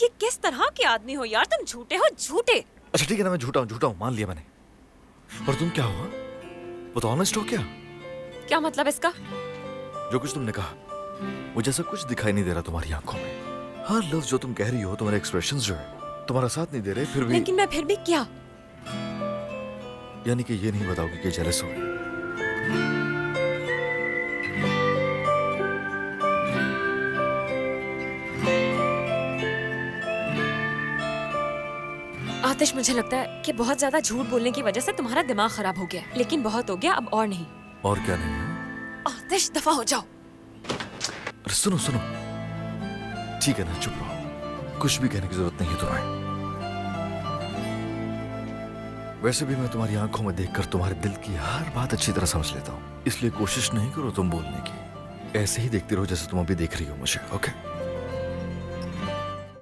ये किस तरह के आदमी हो यार, तुम झूठे हो, झूठे। अच्छा ठीक है ना, मैं झूठा हूँ मान लिया मैंने। और तुम क्या हो? वो तो ऑनेस्ट हो क्या? क्या मतलब इसका? जो कुछ तुमने कहा मुझे ऐसा कुछ दिखाई नहीं दे रहा तुम्हारी आंखों में। हर लफ्ज जो तुम कह रही हो, तुम्हारे एक्सप्रेशंस जो है तुम्हारा साथ नहीं दे रहे, फिर भी। लेकिन मैं फिर भी क्या? यानी कि ये नहीं बताओगे कि जेलस हो? आतिश, मुझे लगता है कि बहुत ज्यादा झूठ बोलने की वजह से तुम्हारा दिमाग खराब हो गया, लेकिन बहुत हो गया, अब और नहीं। और क्या नहीं? आतिश दफा हो जाओ। अरे सुनो सुनो, ठीक है ना, चुप रहो, कुछ भी कहने की जरूरत नहीं है तुम्हें। वैसे भी मैं तुम्हारी आंखों में देखकर तुम्हारे दिल की हर बात अच्छी तरह समझ लेता हूँ, इसलिए कोशिश नहीं करो तुम बोलने की। ऐसे ही देखती रहो जैसे तुम अभी देख रही हो मुझे, ओके?